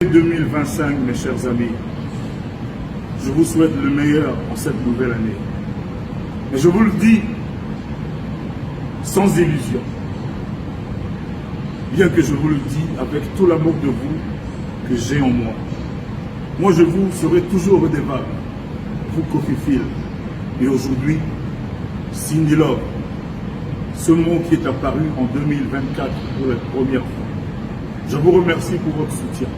2025, mes chers amis, je vous souhaite le meilleur en cette nouvelle année. Mais je vous le dis sans illusion, bien que je vous le dis avec tout l'amour de vous que j'ai en moi. Moi, je vous serai toujours redevable, vous Kofi Phil. Et aujourd'hui, Cindy Love, ce mot qui est apparu en 2024 pour la première fois. Je vous remercie pour votre soutien.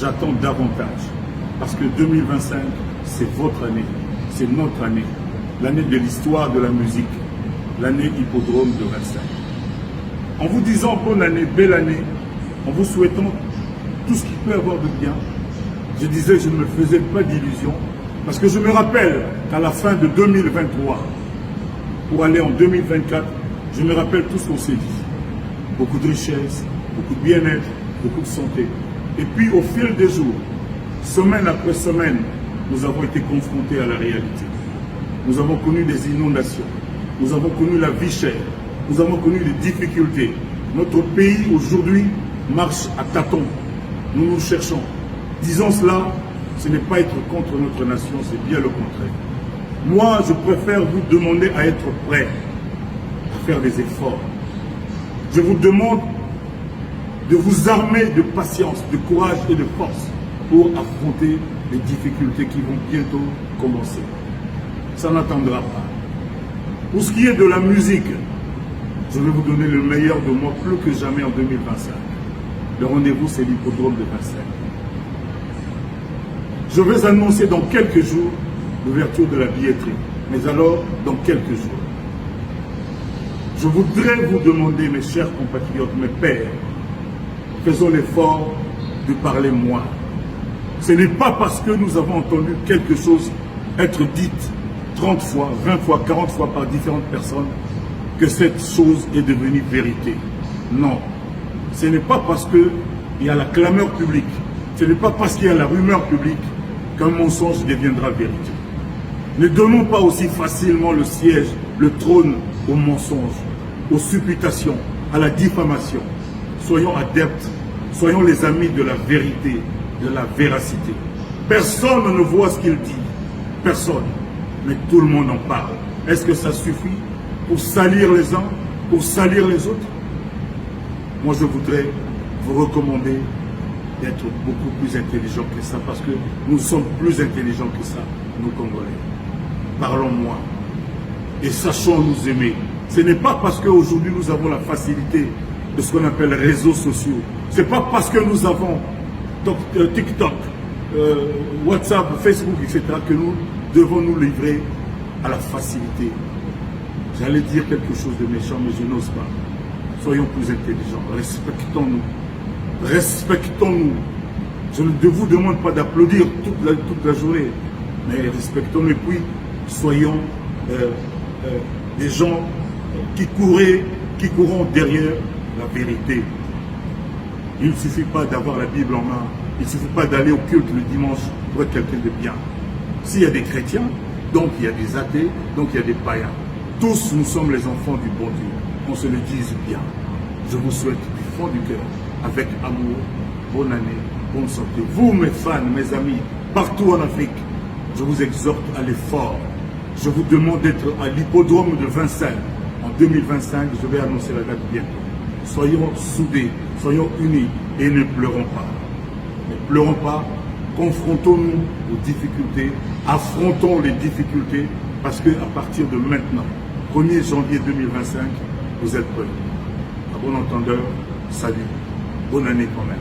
J'attends davantage, parce que 2025, c'est votre année, c'est notre année, l'année de l'histoire de la musique, l'année hippodrome de Vincennes. En vous disant bonne année, belle année, en vous souhaitant tout ce qu'il peut avoir de bien, je disais que je ne me faisais pas d'illusions, parce que je me rappelle qu'à la fin de 2023, pour aller en 2024, je me rappelle tout ce qu'on s'est dit. Beaucoup de richesse, beaucoup de bien-être, beaucoup de santé. Et puis au fil des jours, semaine après semaine, nous avons été confrontés à la réalité. Nous avons connu des inondations, nous avons connu la vie chère, nous avons connu des difficultés. Notre pays aujourd'hui marche à tâtons. Nous nous cherchons. Disons cela, ce n'est pas être contre notre nation, c'est bien le contraire. Moi, je préfère vous demander à être prêt, à faire des efforts. Je vous demande de vous armer de patience, de courage et de force pour affronter les difficultés qui vont bientôt commencer. Ça n'attendra pas. Pour ce qui est de la musique, je vais vous donner le meilleur de moi plus que jamais en 2025. Le rendez-vous, c'est l'hippodrome de Vincennes. Je vais annoncer dans quelques jours l'ouverture de la billetterie. Mais alors, dans quelques jours. Je voudrais vous demander, mes chers compatriotes, mes pères, faisons l'effort de parler moins. Ce n'est pas parce que nous avons entendu quelque chose être dite 30 fois, 20 fois, 40 fois par différentes personnes que cette chose est devenue vérité. Non. Ce n'est pas parce qu'il y a la clameur publique, ce n'est pas parce qu'il y a la rumeur publique qu'un mensonge deviendra vérité. Ne donnons pas aussi facilement le siège, le trône aux mensonges, aux supputations, à la diffamation. Soyons adeptes, soyons les amis de la vérité, de la véracité. Personne ne voit ce qu'il dit, personne, mais tout le monde en parle. Est-ce que ça suffit pour salir les uns, pour salir les autres? Moi, je voudrais vous recommander d'être beaucoup plus intelligent que ça, parce que nous sommes plus intelligents que ça, nous Congolais. Parlons moins et sachons nous aimer. Ce n'est pas parce qu'aujourd'hui nous avons la facilité de ce qu'on appelle réseaux sociaux. Ce n'est pas parce que nous avons TikTok, WhatsApp, Facebook, etc. que nous devons nous livrer à la facilité. J'allais dire quelque chose de méchant, mais je n'ose pas. Soyons plus intelligents, respectons-nous. Respectons-nous. Je ne vous demande pas d'applaudir toute la journée, mais respectons-nous et puis soyons des gens qui courront derrière la vérité. Il ne suffit pas d'avoir la Bible en main, il ne suffit pas d'aller au culte le dimanche pour être quelqu'un de bien. S'il y a des chrétiens, donc il y a des athées, donc il y a des païens. Tous nous sommes les enfants du bon Dieu, qu'on se le dise bien. Je vous souhaite du fond du cœur, avec amour, bonne année, bonne santé. Vous, mes fans, mes amis, partout en Afrique, je vous exhorte à l'effort. Je vous demande d'être à l'hippodrome de Vincennes. En 2025, je vais annoncer la date bientôt. Soyons soudés, soyons unis et ne pleurons pas. Ne pleurons pas, confrontons-nous aux difficultés, affrontons les difficultés, parce qu'à partir de maintenant, 1er janvier 2025, vous êtes prêts. À bon entendeur, salut, bonne année quand même.